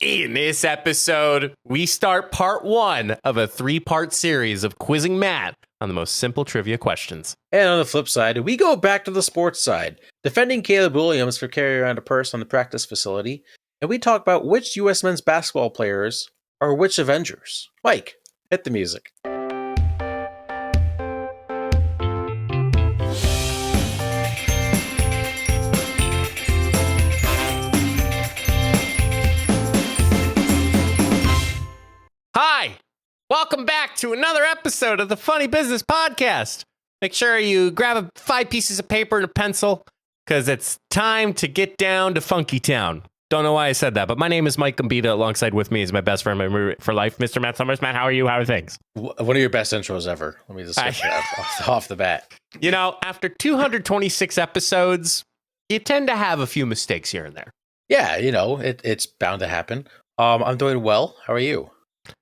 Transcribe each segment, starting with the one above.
In this episode, we start part 1 of a 3-part series of quizzing Matt on the most simple trivia questions. And on the flip side, we go back to the sports side, defending Caleb Williams for carrying around a purse on the practice facility, and we talk about which U.S. men's basketball players are which Avengers. Mike, hit the music. Hi, welcome back to another episode of the Funny Business Podcast. Make sure you grab 5 pieces of paper and a pencil, because it's time to get down to Funky Town. Don't know why I said that, but my name is Mike Gambita. Alongside with me is my best friend for life, Mr. Matt Summers. Matt, how are you? How are things? One of your best intros ever. Let me just get that off the bat. You know, after 226 episodes, you tend to have a few mistakes here and there. Yeah, you know, it's bound to happen. I'm doing well. How are you?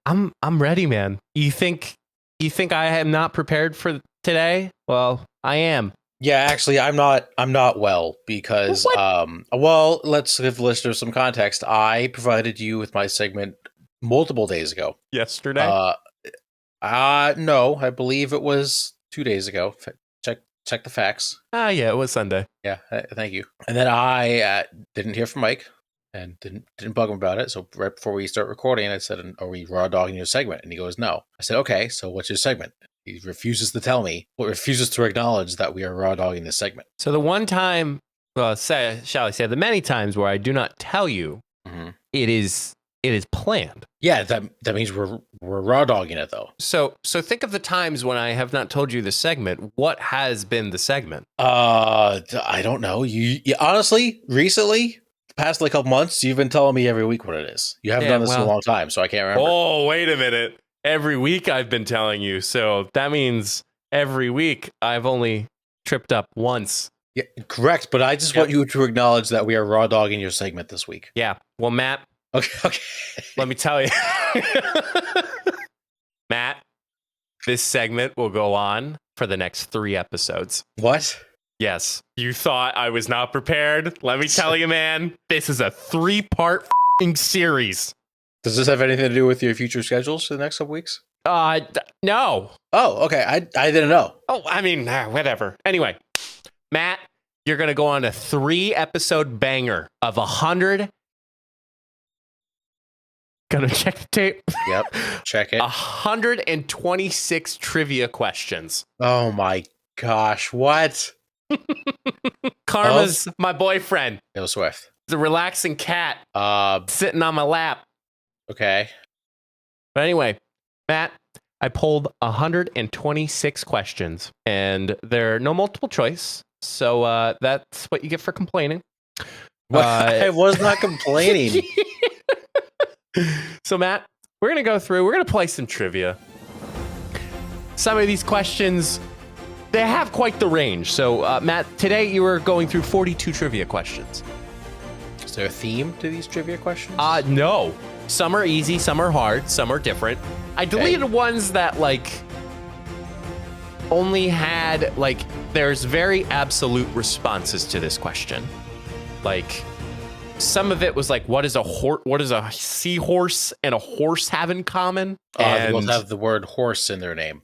I'm ready, man. You think I am not prepared for today? Well, I am. Yeah, actually, I'm not well because well, let's give listeners some context. I provided you with my segment multiple days ago. Yesterday? No, I believe it was 2 days ago. Check the facts. Yeah, it was Sunday. Yeah, thank you. And then I didn't hear from Mike and didn't bug him about it. So right before we start recording, I said, "Are we raw dogging your segment?" And he goes, "No." I said, "Okay, so what's your segment?" He refuses to tell me, or refuses to acknowledge that we are raw dogging this segment. So the one time, shall I say, the many times where I do not tell you, it is planned. Yeah, that means we're raw dogging it though. So think of the times when I have not told you the segment. What has been the segment? I don't know. You honestly, recently, the past like couple months, you've been telling me every week what it is. You haven't done this in a long time, so I can't remember. Oh, wait a minute. Every week I've been telling you, so that means every week I've only tripped up once. Yeah, correct, but I just want you to acknowledge that we are raw dogging your segment this week. Yeah, well, Matt, okay. Let me tell you. Matt, this segment will go on for the next 3 episodes. What? Yes, you thought I was not prepared. Let me tell you, man, this is a 3-part series. Does this have anything to do with your future schedules for the next couple weeks? No. Oh, okay. I didn't know. Oh, I mean, whatever. Anyway, Matt, you're going to go on a 3-episode banger of 100. Gonna check the tape. Yep, check it. 126 trivia questions. Oh my gosh, what? Karma's my boyfriend. Taylor Swift. He's a relaxing cat sitting on my lap. Okay. But anyway, Matt, I pulled 126 questions, and they're no multiple choice. So that's what you get for complaining. I was not complaining. So, Matt, we're going to play some trivia. Some of these questions, they have quite the range. So, Matt, today you were going through 42 trivia questions. Is there a theme to these trivia questions? No. Some are easy, some are hard, some are different. I deleted ones that, only had, there's very absolute responses to this question. Some of it was what does a seahorse and a horse have in common? They both have the word horse in their name.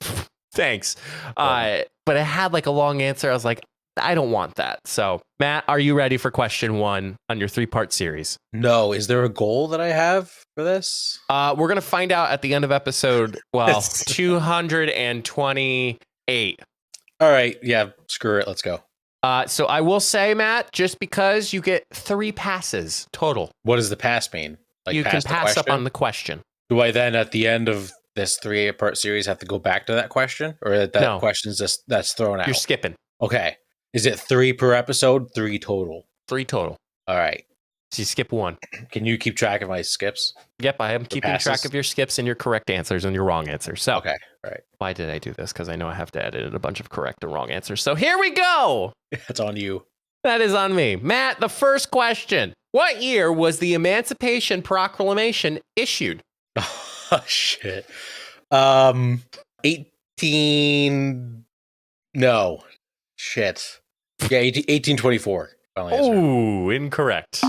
Thanks. But it had a long answer. I was like, I don't want that. So, Matt, are you ready for question 1 on your 3-part series? No. Is there a goal that I have for this? We're going to find out at the end of episode, 228. All right. Yeah, screw it. Let's go. So I will say, Matt, just because you get 3 passes total. What does the pass mean? You can pass up on the question. Do I then, at the end of this 3-part series, have to go back to that question? Or that question's just that's thrown out? You're skipping. Okay. Is it 3 per episode? 3 total? 3 total. All right. So you skip 1. Can you keep track of my skips? Yep, I am keeping track of your skips and your correct answers and your wrong answers. So, okay, all right. Why did I do this? Because I know I have to edit in a bunch of correct and wrong answers. So here we go. It's on you. That is on me. Matt, the first question. What year was the Emancipation Proclamation issued? Oh, shit. 18... No. Shit. Yeah, 1824. Oh, incorrect.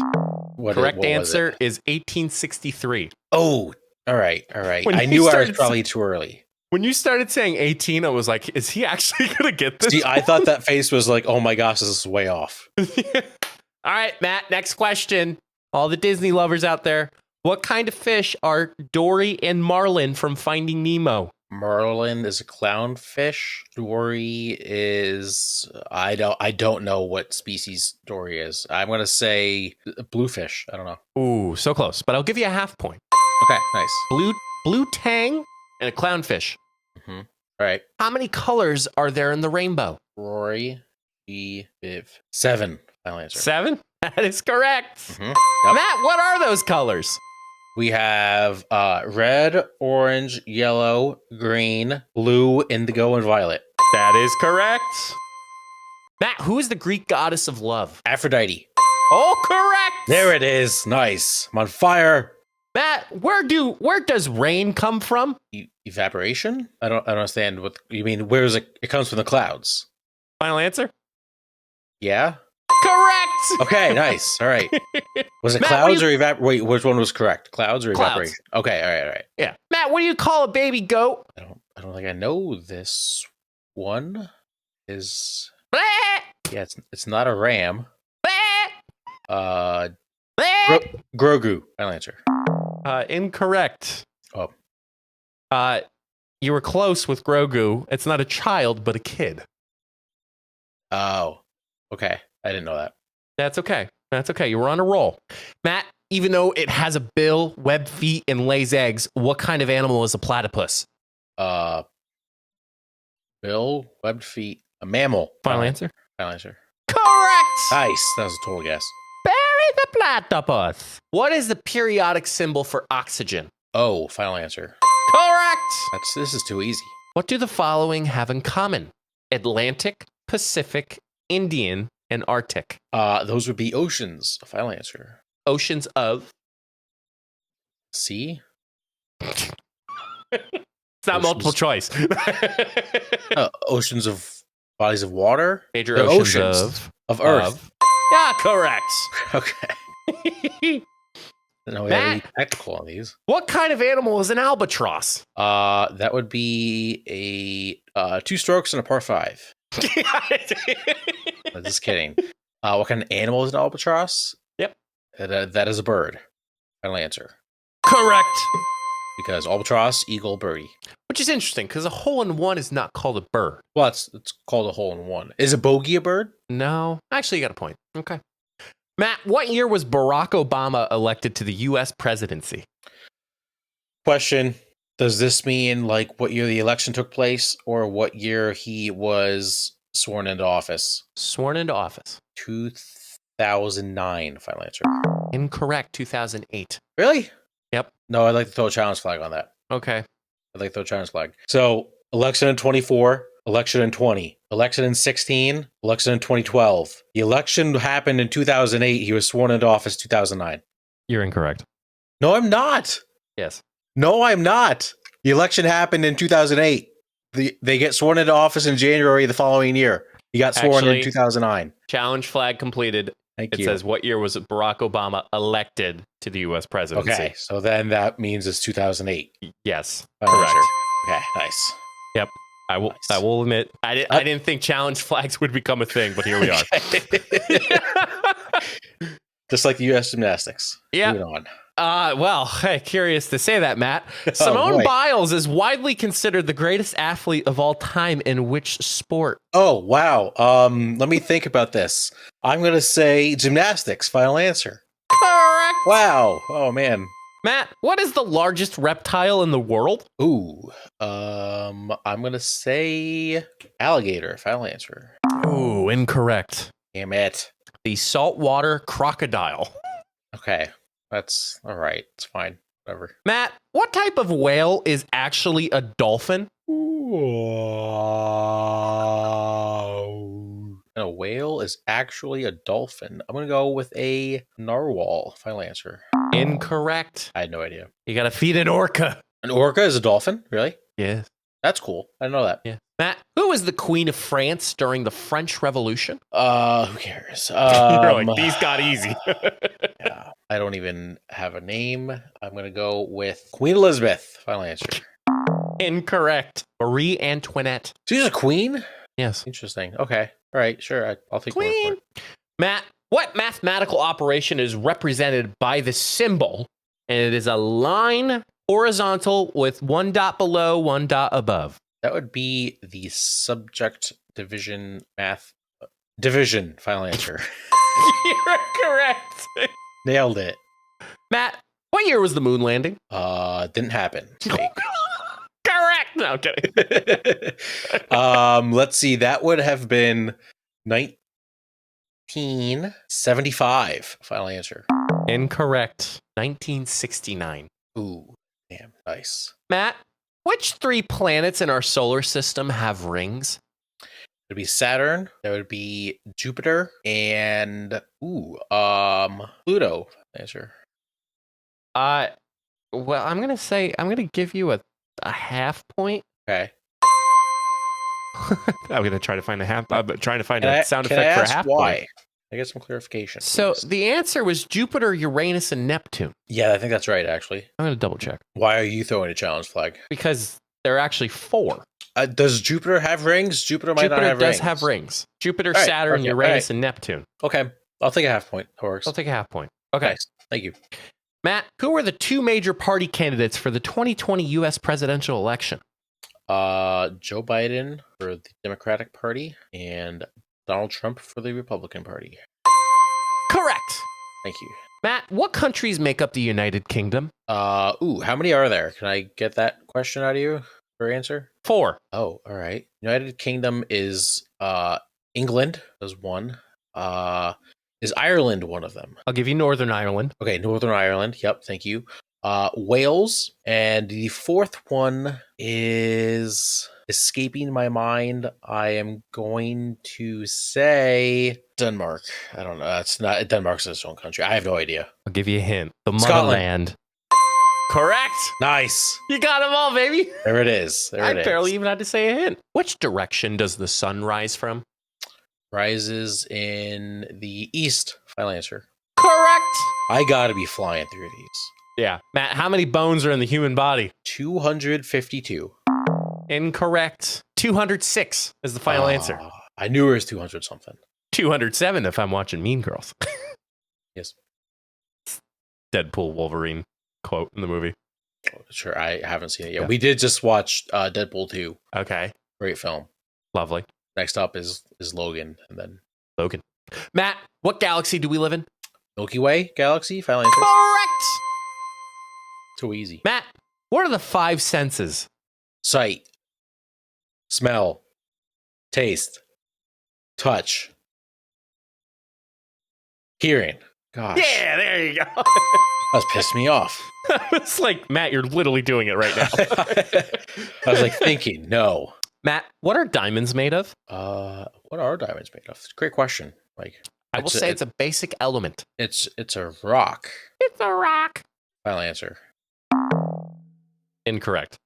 Correct what was answer it? is 1863. Oh, all right. When I he knew I was started probably too early. When you started saying 18, I was like, is he actually going to get this? See, I thought that face was like, oh my gosh, this is way off. All right, Matt, next question. All the Disney lovers out there. What kind of fish are Dory and Marlin from Finding Nemo? Marlin is a clownfish. Dory is I don't know what species Dory is. I'm gonna say bluefish. I don't know. Ooh, so close, but I'll give you a half point. Okay, nice. Blue tang and a clownfish. All right. How many colors are there in the rainbow? Rory, G, Viv. 7. Final answer. 7? That is correct. Yep. Matt, what are those colors? We have red, orange, yellow, green, blue, indigo, and violet. That is correct. Matt, who is the Greek goddess of love? Aphrodite. Oh, correct. There it is. Nice. I'm on fire. Matt, where does rain come from? Evaporation? I don't understand what you mean. Where is it? It comes from the clouds. Final answer? Yeah. Correct. Okay, nice. All right. Was it Matt, clouds or evaporation? Wait, which one was correct? Clouds or Clouds. evaporation? Okay, all right. Yeah. Matt, what do you call a baby goat? I don't think I know this one. Is Blah, yeah, it's not a ram. blah, Uh blah. Grogu. Final answer. Incorrect. Oh. You were close with Grogu. It's not a child, but a kid. Oh. Okay. I didn't know that. That's okay. That's okay. You were on a roll. Matt, even though it has a bill, webbed feet, and lays eggs, what kind of animal is a platypus? Bill, webbed feet, a mammal. Final answer? Final answer. Correct! Nice. That was a total guess. Bury the platypus. What is the periodic symbol for oxygen? Oh, final answer. Correct! This is too easy. What do the following have in common? Atlantic, Pacific, Indian, and Arctic. Those would be oceans. Final answer. Oceans of? Sea? It's not multiple choice. Oceans of bodies of water? Major They're oceans of Earth. Yeah, correct. Okay. No, we have to be technical on these. What kind of animal is an albatross? That would be a 2 strokes and a par 5. I'm just kidding. What kind of animal is an albatross? Yep. That is a bird. Final answer. Correct. Because albatross, eagle, birdie. Which is interesting because a hole in one is not called a bird. Well, it's called a hole in one. Is a bogey a bird? No. Actually, you got a point. Okay. Matt, what year was Barack Obama elected to the U.S. presidency? Question. Does this mean like what year the election took place or what year he was sworn into office? Sworn into office. 2009. Final answer. Incorrect. 2008. Really? Yep. No, I'd like to throw a challenge flag on that. Okay. I'd like to throw a challenge flag. So, election in 24, election in 20, election in 16, election in 2012. The election happened in 2008. He was sworn into office 2009. You're incorrect. No, I'm not. Yes. No, I'm not. The election happened in 2008. They get sworn into office in January the following year. He got sworn in 2009. Challenge flag completed. Thank you. It says, what year was Barack Obama elected to the U.S. presidency? Okay, so then that means it's 2008. Yes, Final correct. answer. Okay, nice. Yep. I will. Nice. I will admit, I didn't think challenge flags would become a thing, but here we are. Just like the U.S. gymnastics. Yeah. Moving on. Well, hey, curious to say that, Matt. Simone boy. Biles is widely considered the greatest athlete of all time in which sport? Oh, wow. Let me think about this. I'm going to say gymnastics. Final answer. Correct. Wow. Oh, man. Matt, what is the largest reptile in the world? Ooh. I'm going to say alligator. Final answer. Ooh, incorrect. Damn it. The saltwater crocodile. Okay. That's all right. It's fine. Whatever. Matt, what type of whale is actually a dolphin? And a whale is actually a dolphin. I'm going to go with a narwhal. Final answer. Incorrect. I had no idea. You got to feed an orca. An orca is a dolphin? Really? Yes. That's cool. I didn't know that. Yeah. Matt, who was the Queen of France during the French Revolution? Who cares? You're like, these got easy. Yeah. I don't even have a name. I'm going to go with Queen Elizabeth. Final answer. Incorrect. Marie Antoinette. She's a queen? Yes. Interesting. Okay. All right. Sure. I'll take one for Queen. it. Matt, what mathematical operation is represented by the symbol? And it is a line horizontal with one dot below, one dot above. That would be the subject division math. Division. Final answer. You're correct. Nailed it. Matt, what year was the moon landing? Didn't happen. Fake. Correct. No, I'm kidding. Let's see. That would have been 1975. Final answer. Incorrect. 1969. Ooh, damn, nice. Matt, which 3 planets in our solar system have rings? It would be Saturn. That would be Jupiter and Pluto. Answer. Well, I'm gonna give you a half point. Okay. I'm gonna try to find a half. I'm trying to find Can a I- sound can I effect for a ask half why? point. I get some clarification. So please. the answer was Jupiter, Uranus, and Neptune. Yeah, I think that's right. Actually, I'm gonna double check why are you throwing a challenge flag? because there are actually 4. Does Jupiter have rings? Jupiter might not have does rings. have rings. Jupiter, All right, Saturn, okay, Uranus, all right. and Neptune. Okay, I'll take a half point. That works. I'll take a half point. Okay. Nice. Thank you. Matt, who are the 2 major party candidates for the 2020 U.S. presidential election? Joe Biden for the Democratic Party and Donald Trump for the Republican Party. Correct. Thank you. Matt, what countries make up the United Kingdom? How many are there? Can I get that question out of you for answer? 4. Oh, all right. United Kingdom is England is one. Is Ireland one of them? I'll give you Northern Ireland. Okay, Northern Ireland. Yep, thank you. Wales, and the 4th one is escaping my mind. I am going to say Denmark. I don't know. It's not Denmark's its own country. I have no idea. I'll give you a hint. The Scotland. motherland. Correct. Nice. You got them all, baby. There it is. I barely even had to say a hint. Which direction does the sun rise from? Rises in the east. Final answer. Correct. I gotta be flying through these. Yeah. Matt, how many bones are in the human body? 252. Incorrect. 206 is the final answer. I knew it was 200 something. 207 if I'm watching Mean Girls. Yes. Deadpool Wolverine quote in the movie. Sure, I haven't seen it yet. Yeah. We did just watch Deadpool 2. Okay. Great film. Lovely. Next up is Logan, and then Logan. Matt, what galaxy do we live in? Milky Way galaxy. Final answer. Correct. Too easy. Matt, what are the 5 senses? Sight, smell, taste, touch, hearing. Gosh, Yeah, there you go. that's pissed me off. It's like, Matt, you're literally doing it right now. I was like thinking, no. Matt, what are diamonds made of? What are diamonds made of? Great question. Like, I will say it's a basic element. it's a rock. It's a rock. Final answer. Incorrect.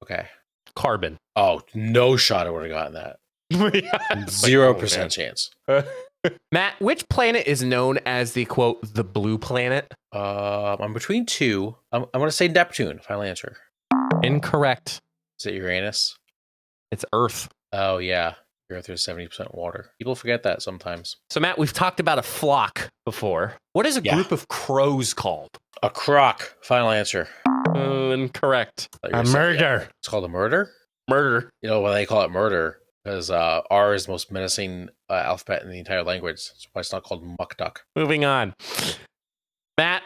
Okay. Carbon. Oh, no shot I would have gotten that. Yeah. 0% chance. Matt, which planet is known as the quote, the blue planet? I'm between 2. I'm going to say Neptune. Final answer. Incorrect. Is it Uranus? It's Earth. Oh, yeah. Earth is 70% water. People forget that sometimes. So, Matt, we've talked about a flock before. What is a Yeah. group of crows called? A croc. Final answer. Incorrect. Thought you were A saying- murder. It's called a murder? Murder. You know why they call it murder? Because R is the most menacing alphabet in the entire language. That's why it's not called muck duck. Moving on. Matt,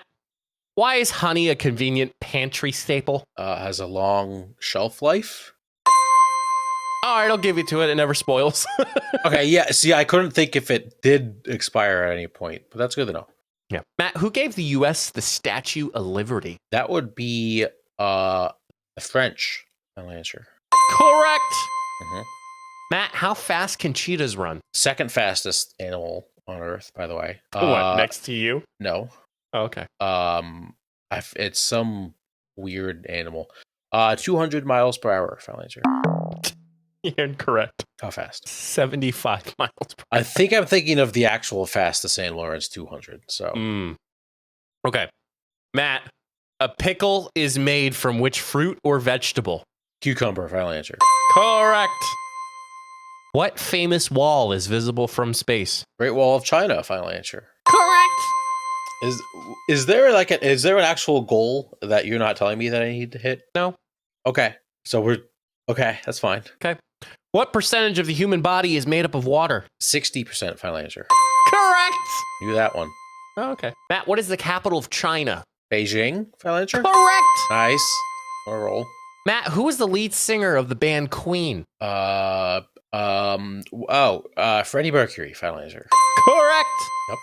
why is honey a convenient pantry staple? Has a long shelf life. All right, I'll give you to it. It never spoils. Okay, yeah. See, I couldn't think if it did expire at any point, but that's good to know. Yeah. Matt, who gave the U.S. the Statue of Liberty? That would be the French. Final answer. Correct. Mhm. Matt, how fast can cheetahs run? Second fastest animal on Earth, by the way. What, next to you? No. Oh, okay. It's some weird animal. 200 miles per hour. Final answer. You're incorrect. How fast? 75 miles per I think I'm thinking of the actual fastest animal, and it's 200. So hour. Okay. Matt, a pickle is made from which fruit or vegetable? Cucumber, final answer. Correct. What famous wall is visible from space? Great Wall of China, final answer. Correct. Is there an actual goal that you're not telling me that I need to hit? No. Okay. So okay, that's fine. Okay. What percentage of the human body is made up of water? 60%, final answer. Correct. Knew that one. Oh, okay. Matt, what is the capital of China? Beijing, final answer. Correct. Nice. On a roll. Matt, who is the lead singer of the band Queen? Freddie Mercury, final answer. Correct. Yep.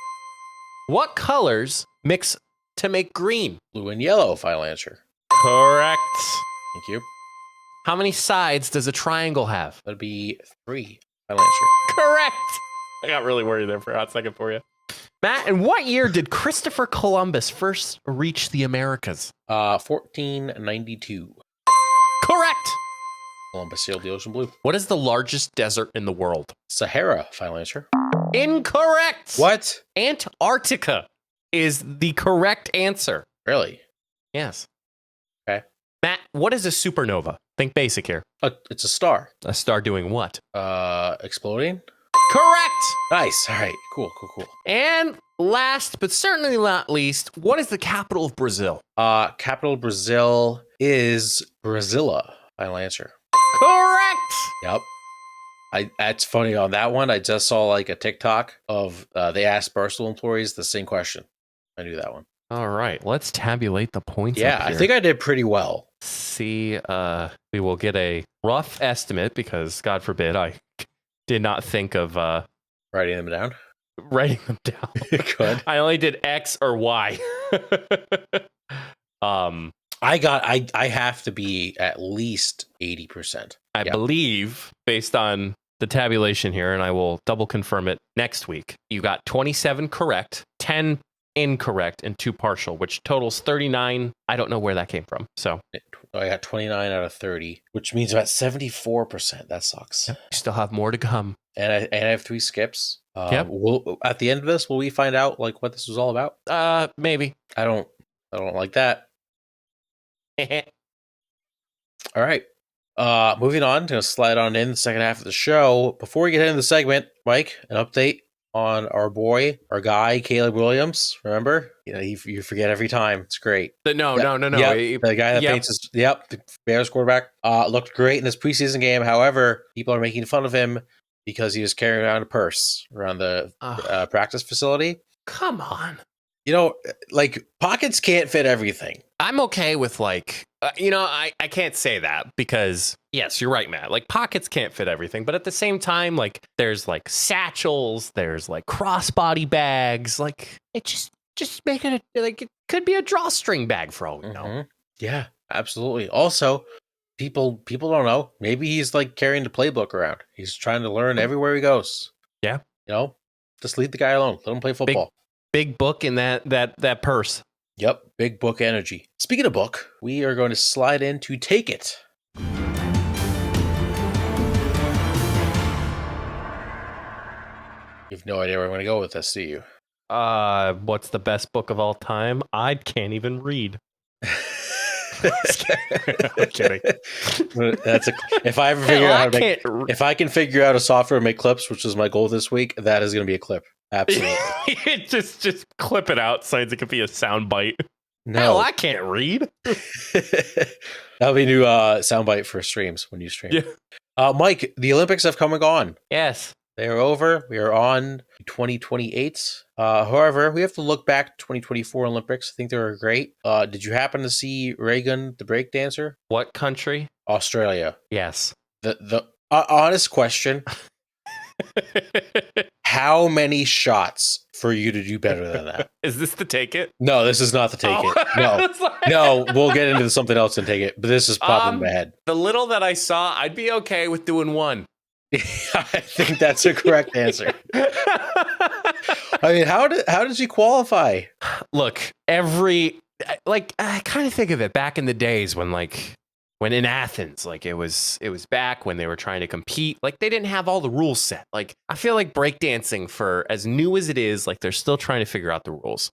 What colors mix to make green? Blue and yellow, final answer. Correct. Thank you. How many sides does a triangle have? That'd be 3, final answer. Correct. I got really worried there for a hot second for you. Matt, in what year did Christopher Columbus first reach the Americas? 1492. Correct. Columbus sailed the ocean blue. What is the largest desert in the world? Sahara, final answer. Incorrect. What? Antarctica is the correct answer. Really? Yes. Okay. Matt, what is a supernova? Think basic here. It's a star. A star doing what? Exploding? Correct. Nice. All right. Cool. And last, but certainly not least, what is the capital of Brazil? Capital of Brazil is Brasilia. Final answer. Correct. Yep. That's funny on that one. I just saw like a TikTok of they asked Barstool employees the same question. I knew that one. All right, let's tabulate the points. Yeah, up here. I think I did pretty well. See, we will get a rough estimate because, God forbid, I did not think of Writing them down. writing them down. Good. I only did X or Y. I have to be at least 80%. I believe, based on the tabulation here, and I will double confirm it next week, you got 27 correct, 10 incorrect, and 2 partial, which totals 39. I don't know where that came from. So I got 29 out of 30, which means about 74%. That sucks. you still have more to come. And I have 3 skips. Yep. At the end of this, will we find out like what this was all about? Maybe. I don't like that. All right. Moving on, gonna slide on in the second half of the show. Before we get into the segment, Mike, an update on our guy, Caleb Williams. Remember? You forget every time. It's great. No. Yep, the guy that paints the Bears quarterback looked great in this preseason game. However, people are making fun of him because he was carrying around a purse around the practice facility. Come on. Like pockets can't fit everything. I'm okay with I can't say that because yes, you're right, Matt. Like pockets can't fit everything, but at the same time, like there's like satchels, there's like crossbody bags, like it just make it it could be a drawstring bag for all we know. Mm-hmm. Yeah, absolutely. Also, people don't know. Maybe he's like carrying the playbook around. He's trying to learn everywhere he goes. Yeah, just leave the guy alone. Let him play football. Big book in that purse. Yep, big book energy. Speaking of book, we are going to slide into Take It. You have no idea where I'm going to go with this, do you? What's the best book of all time? I can't even read. I'm kidding. If I ever figure out if I can figure out a software to make clips, which is my goal this week, that is going to be a clip. Absolutely. just clip it out so it could be a sound bite. No, hell, I can't read. That'll be a new soundbite for streams when you stream. Yeah. Mike, the Olympics have come and gone. Yes. They are over. We are on 2028. However, we have to look back to 2024 Olympics. I think they were great. Did you happen to see Reagan, the breakdancer? What country? Australia. Yes. The honest question. How many shots for you to do better than that? Is this the Take It? No, this is not the Take It. No, we'll get into something else and Take It. But this is popping in my head. The little that I saw, I'd be okay with doing one. I think that's a correct answer. I mean, how did you qualify? Look, I kind of think of it back in the days when in Athens, like it was back when they were trying to compete, like they didn't have all the rules set. Like I feel like breakdancing, for as new as it is, like they're still trying to figure out the rules.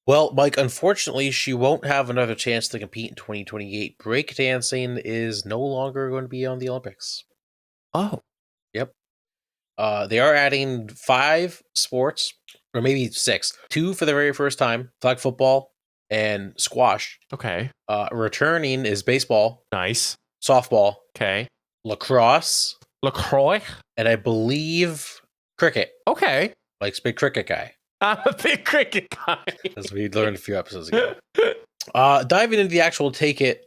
Well, Mike, unfortunately, she won't have another chance to compete in 2028. Breakdancing is no longer going to be on the Olympics. Oh, Yep. They are adding 5 sports, or maybe 6. 2 for the very first time: flag football and squash. okay. Returning is baseball, Nice. softball, Okay. lacrosse, LaCroix. and I believe cricket. Okay. Mike's a big cricket guy, I'm a big cricket guy. as we learned a few episodes ago. Diving into the actual take it,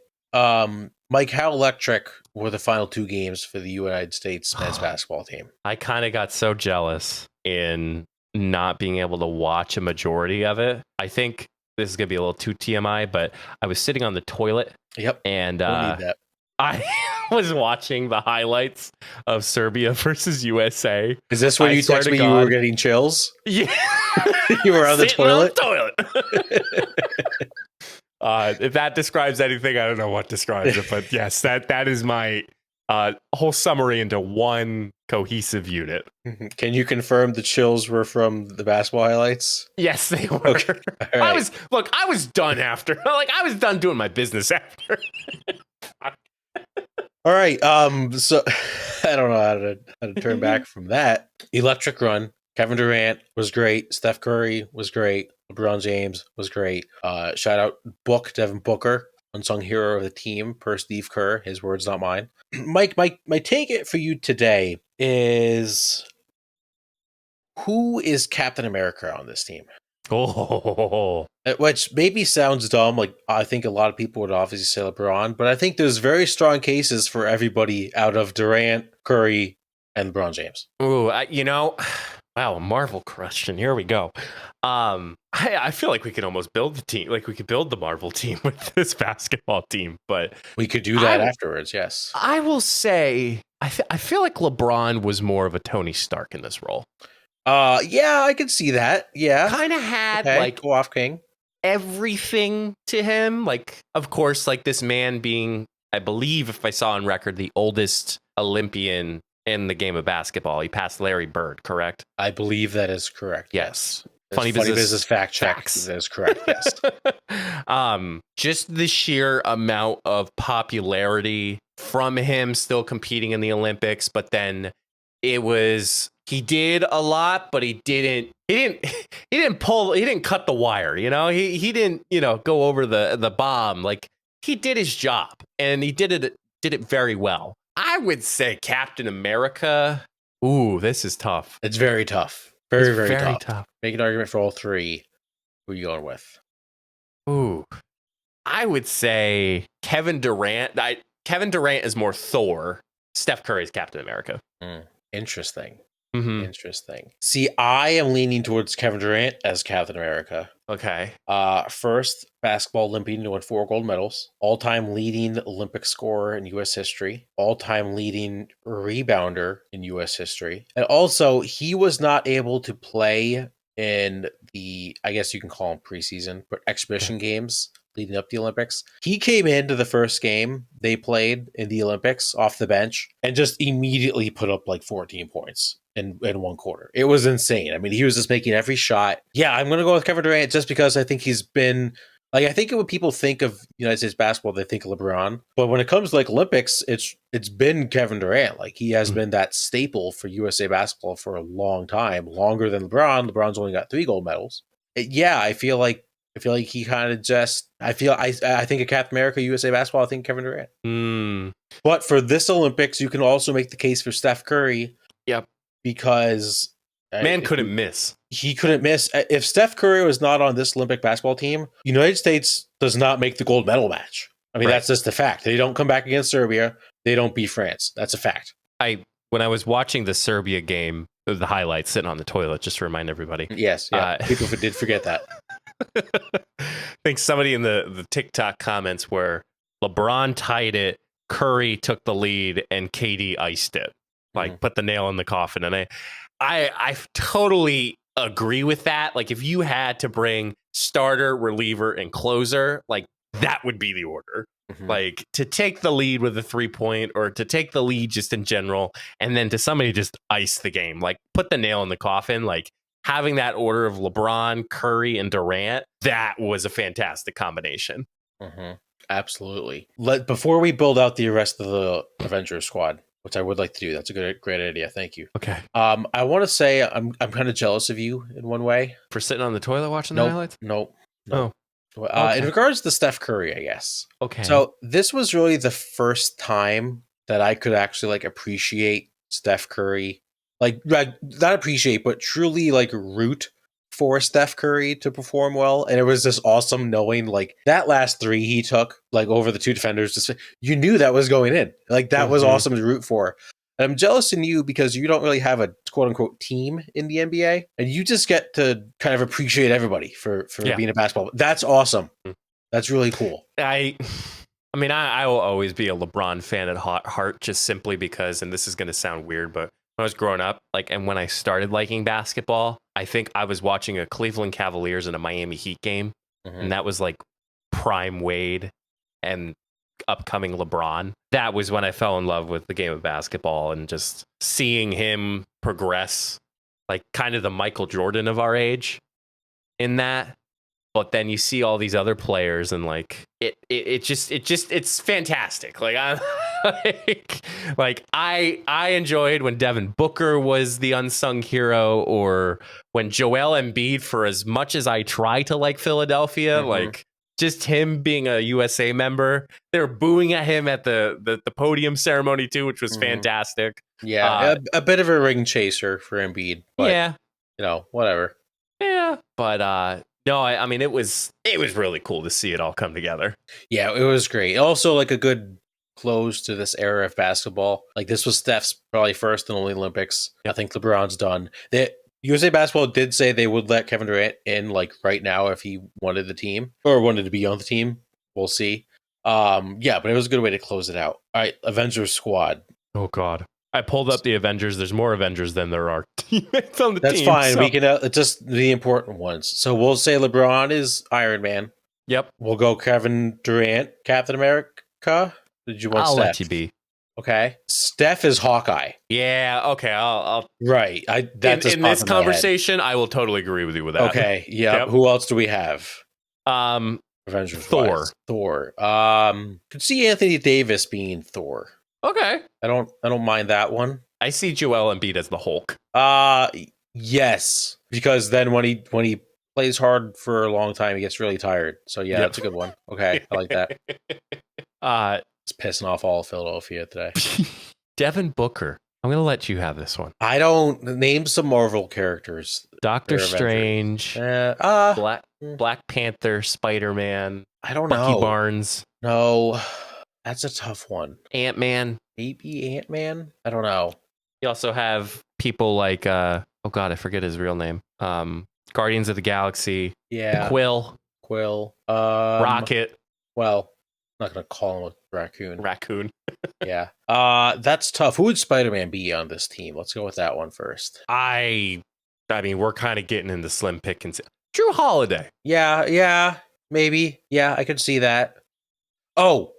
Mike, how electric were the final 2 games for the United States men's basketball team? I kind of got so jealous in not being able to watch a majority of it. I think this is going to be a little too TMI, but I was sitting on the toilet Yep. and Don't need that. I was watching the highlights of Serbia versus USA. Is this when I you swear text to me you God. were getting chills? Yeah. You were on the Sitting on toilet? the toilet. If that describes anything, I don't know what describes it, but yes, that is my whole summary into one cohesive unit. Can you confirm the chills were from the basketball highlights? Yes, they were. Okay. All right. I was done after. I was done doing my business after. All right. So I don't know how to turn back from that. Electric run. Kevin Durant was great. Steph Curry was great. LeBron James was great. Shout out Devin Booker, unsung hero of the team, per Steve Kerr. His words, not mine. Mike, my take it for you today is, who is Captain America on this team? Oh, Which maybe sounds dumb. Like, I think a lot of people would obviously say LeBron, but I think there's very strong cases for everybody out of Durant, Curry, and LeBron James. ooh, wow, a Marvel question. Here we go. I feel like we could almost build the team. Like we could build the Marvel team with this basketball team, but We could do that afterwards, yes. I will say I feel like LeBron was more of a Tony Stark in this role. Yeah, I could see that. Yeah. Kind of had Okay, like go off, King. everything to him. Like, of course, like this man being, I believe, if I saw on record, the oldest Olympian in the game of basketball. He passed Larry Bird, correct? I believe that is correct. Yes. Funny business fact check. Facts. That is correct, yes. Just the sheer amount of popularity from him still competing in the Olympics, but then he did a lot, but he didn't cut the wire, he didn't, go over the bomb. Like, he did his job and he did it very well. I would say Captain America. Ooh, this is tough. It's very tough. Very tough. tough. Make an argument for all 3. Who are you going with? Ooh, I would say Kevin Durant. Kevin Durant is more Thor. Steph Curry is Captain America. Interesting. Mm-hmm. Interesting. See, I am leaning towards Kevin Durant as Captain America. Okay. First basketball Olympian to win 4 gold medals. All-time leading Olympic scorer in U.S. history. All-time leading rebounder in U.S. history. And also, he was not able to play in the, I guess you can call them preseason, but exhibition games leading up to the Olympics. He came into the first game they played in the Olympics off the bench and just immediately put up like 14 points in one quarter. It was insane. I mean, he was just making every shot. Yeah, I'm going to go with Kevin Durant just because I think he's been, like, I think when people think of United States basketball, they think of LeBron. But when it comes to like Olympics, it's been Kevin Durant. Like, he has been that staple for USA basketball for a long time, longer than LeBron. LeBron's only got 3 gold medals. I feel like he kind of just, I think of Captain America, USA basketball, I think Kevin Durant. But for this Olympics, you can also make the case for Steph Curry. Yep. Because man couldn't miss. He couldn't miss. If Steph Curry was not on this Olympic basketball team, United States does not make the gold medal match. I mean, That's just the fact. They don't come back against Serbia. They don't beat France. That's a fact. When I was watching the Serbia game, the highlights sitting on the toilet, just to remind everybody. Yes. Yeah. People did forget that. I think somebody in the TikTok comments where LeBron tied it, Curry took the lead, and KD iced it. Like, put the nail in the coffin. And I totally agree with that. Like, if you had to bring starter, reliever, and closer, like, that would be the order. Like, to take the lead with a 3-point, or to take the lead just in general, and then to somebody just ice the game. Like, put the nail in the coffin. Like, having that order of LeBron, Curry, and Durant, that was a fantastic combination. Mm-hmm. Absolutely. Before we build out the rest of the Avengers squad, which I would like to do, that's a great idea. Thank you. Okay. I want to say I'm kind of jealous of you in one way. For sitting on the toilet watching the highlights? Nope. Oh. Okay. In regards to Steph Curry, I guess. Okay. So this was really the first time that I could actually like appreciate Steph Curry, like not appreciate, but truly like root for Steph Curry to perform well. And it was just awesome knowing like that last three he took like over the two defenders. Just, you knew that was going in. Like that was awesome to root for. And I'm jealous in you because you don't really have a quote unquote team in the NBA, and you just get to kind of appreciate everybody for being a basketball. That's awesome. That's really cool. I mean, I will always be a LeBron fan at heart, just simply because, and this is going to sound weird, but when I was growing up, like, and when I started liking basketball, I think I was watching a Cleveland Cavaliers and a Miami Heat game, and that was like prime Wade and upcoming LeBron. That was when I fell in love with the game of basketball and just seeing him progress, like kind of the Michael Jordan of our age in that. But then you see all these other players and like it's fantastic. Like I I enjoyed when Devin Booker was the unsung hero, or when Joel Embiid, for as much as I try to like Philadelphia, like just him being a USA member, they're booing at him at the podium ceremony too, which was fantastic. Yeah, a bit of a ring chaser for Embiid, but you know, whatever. Yeah, but no, I mean it was really cool to see it all come together. Yeah, it was great. Also, like a good close to this era of basketball. Like this was Steph's probably first and only Olympics. I think LeBron's done. USA Basketball did say they would let Kevin Durant in like right now if he wanted the team or wanted to be on the team. We'll see. Yeah, but it was a good way to close it out. All right, Avengers squad. Oh God. I pulled up the Avengers. There's more Avengers than there are teammates on the team. That's fine. So. We can just the important ones. So we'll say LeBron is Iron Man. Yep. We'll go Kevin Durant, Captain America. Did you want I'll Steph? let you be. Okay. Steph is Hawkeye. Yeah. Okay. I'll right. That's in this conversation, I will totally agree with you with that. Okay. Yeah. Yep. Who else do we have? Avengers. Thor. Thor. Could see Anthony Davis being Thor. Okay. I don't mind that one. I see Joel Embiid as the Hulk. Yes, because then when he plays hard for a long time, he gets really tired. So yeah, that's a good one. Okay, I like that. It's pissing off all of Philadelphia today. Devin Booker. I'm gonna let you have this one. I don't name some Marvel characters. Doctor Strange. Black Panther, Spider-Man. I don't know. Bucky know. Barnes. No. That's a tough one. Ant-Man. Maybe Ant-Man? I don't know. You also have people like, oh God, I forget his real name. Guardians of the Galaxy. Yeah. Quill. Rocket. Well, I'm not going to call him a raccoon. Raccoon. Yeah. That's tough. Who would Spider-Man be on this team? Let's go with that one first. I mean, we're kind of getting into slim pickings. Drew Holiday. Yeah. Maybe. Yeah, I could see that. Oh.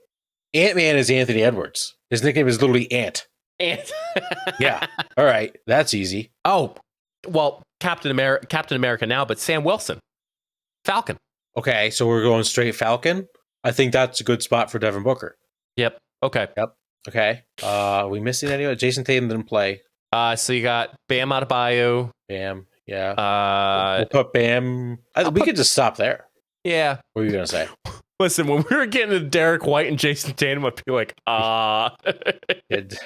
Ant-Man is Anthony Edwards. His nickname is literally Ant. Yeah. All right. That's easy. Oh, well, Captain America now, but Sam Wilson. Falcon. Okay, so we're going straight Falcon. I think that's a good spot for Devin Booker. Yep. Okay. Okay. Are we missing anyone? Jason Tatum didn't play. So you got Bam Adebayo. Bam. Yeah. We'll put Bam. We could just stop there. Yeah. What are you going to say? Listen, when we were getting to Derek White and Jason Tatum, I'd be like, Jason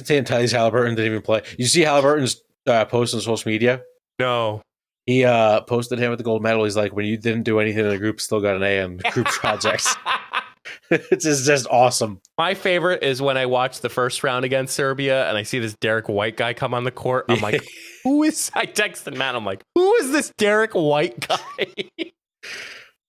Tatum, Tyrese Halliburton didn't even play. You see Halliburton's post on social media? No. He posted him with the gold medal. He's like, when you didn't do anything in the group, still got an A on group projects. It's just awesome. My favorite is when I watch the first round against Serbia and I see this Derek White guy come on the court. I'm like, who is... I texted Matt. I'm like, who is this Derek White guy?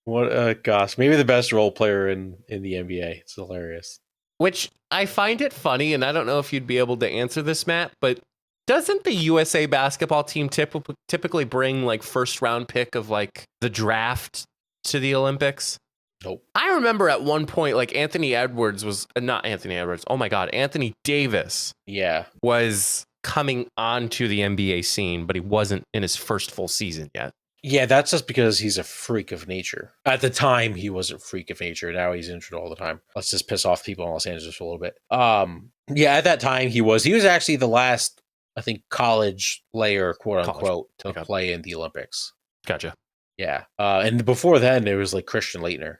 What gosh, maybe the best role player in the NBA. It's hilarious. Which I find it funny, and I don't know if you'd be able to answer this, Matt, but doesn't the USA basketball team typically bring like first round pick of like the draft to the Olympics? Nope. I remember at one point, like Anthony Edwards was not Anthony Edwards. Oh my God, Anthony Davis. Yeah, was coming onto the NBA scene, but he wasn't in his first full season yet. Yeah, that's just because he's a freak of nature. At the time, he was a freak of nature. Now he's injured all the time. Let's just piss off people in Los Angeles for a little bit. Yeah, at that time he was actually the last, I think, college player, quote unquote, to play in the Olympics. Gotcha. Yeah, and before then it was like Christian Laettner,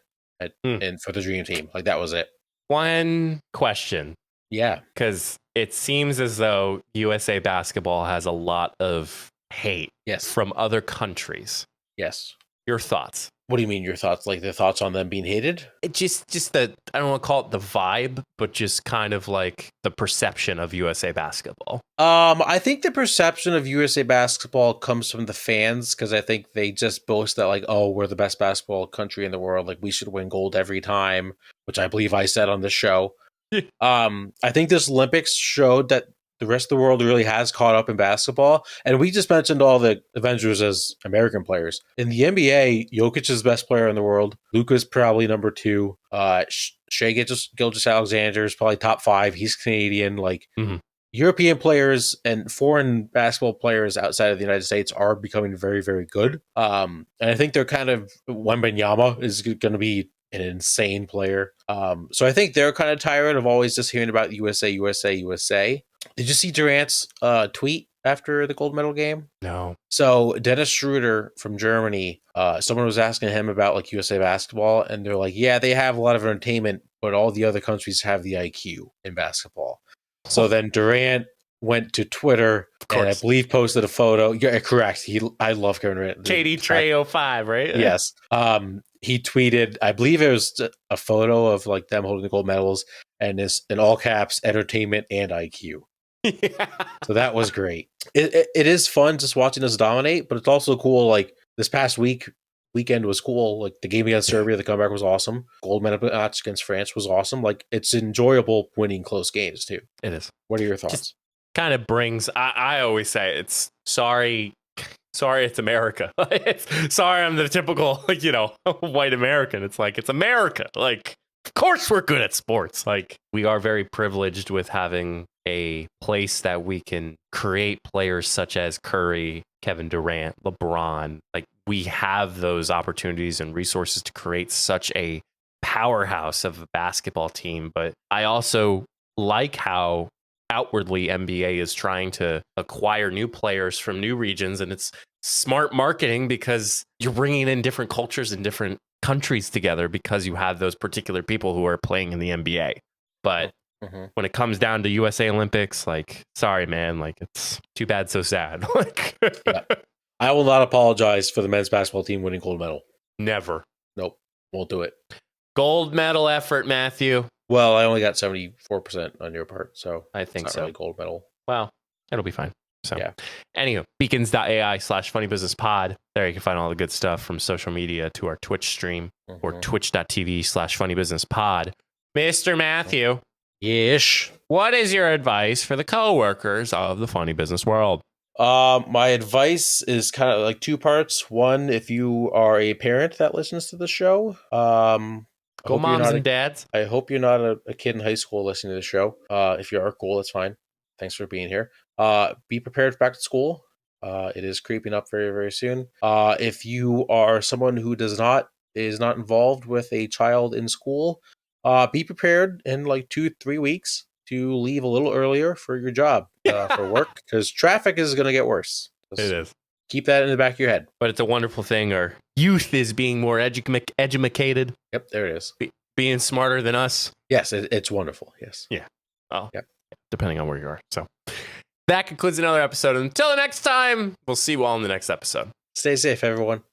and for the Dream Team, like that was it. One question. Yeah, because it seems as though USA Basketball has a lot of hate from other countries. Yes. Your thoughts? What do you mean your thoughts? Like the thoughts on them being hated? It just the, I don't want to call it the vibe, but just kind of like the perception of USA Basketball. I think the perception of USA Basketball comes from the fans, because I think they just boast that like, oh, we're the best basketball country in the world. Like we should win gold every time, which I believe I said on the show. I think this Olympics showed that the rest of the world really has caught up in basketball. And we just mentioned all the Avengers as American players. In the NBA, Jokic is the best player in the world. Luka's probably number 2. Shai Gilgeous-Alexander is probably top 5. He's Canadian. Like European players and foreign basketball players outside of the United States are becoming very, very good. And I think they're kind of, Wembanyama is going to be an insane player. So I think they're kind of tired of always just hearing about USA, USA, USA. Did you see Durant's tweet after the gold medal game? No. So Dennis Schroeder from Germany, someone was asking him about like USA Basketball, and they're like, yeah, they have a lot of entertainment, but all the other countries have the IQ in basketball. So then Durant went to Twitter and I believe posted a photo. Yeah, correct. I love Kevin Durant. KD Trey 05, right? Yes. He tweeted, I believe it was a photo of like them holding the gold medals, and this in all caps, entertainment and IQ. Yeah. So that was great. It is fun just watching us dominate, but it's also cool. Like this past weekend was cool. Like the game against Serbia, the comeback was awesome. Gold medal match against France was awesome. Like it's enjoyable winning close games too. It is. What are your thoughts? Just kind of brings, I always say it's sorry, it's America. Sorry, I'm the typical, white American. It's like, it's America. Like, of course we're good at sports. Like, we are very privileged with having a place that we can create players such as Curry, Kevin Durant, LeBron. Like, we have those opportunities and resources to create such a powerhouse of a basketball team. But I also like how outwardly NBA is trying to acquire new players from new regions, and it's smart marketing because you're bringing in different cultures and different countries together because you have those particular people who are playing in the NBA. But when it comes down to USA Olympics, like, sorry, man, like it's too bad, so sad. Yeah. I will not apologize for the men's basketball team winning gold medal. Never. Nope. Won't do it. Gold medal effort, Matthew. Well, I only got 74% on your part, so I think it's not so. really gold medal. Well, it'll be fine. So, yeah. Anywho, beacons.ai/funnybusinesspod. There you can find all the good stuff from social media to our Twitch stream or twitch.tv/funnybusinesspod. Mr. Matthew. Yes. What is your advice for the coworkers of the funny business world? My advice is kind of like 2 parts. One, if you are a parent that listens to the show, go moms and dads. I hope you're not a kid in high school listening to the show. If you are, cool, that's fine. Thanks for being here. Be prepared for back to school. It is creeping up very, very soon. If you are someone who is not involved with a child in school, be prepared in like 2-3 weeks to leave a little earlier for your job, for work, because traffic is going to get worse. It is. Keep that in the back of your head. But it's a wonderful thing. Our youth is being more educated. Yep, there it is. Being smarter than us. Yes, it's wonderful. Yes. Yeah. Oh, yep. Depending on where you are. So that concludes another episode. Until the next time, we'll see you all in the next episode. Stay safe, everyone.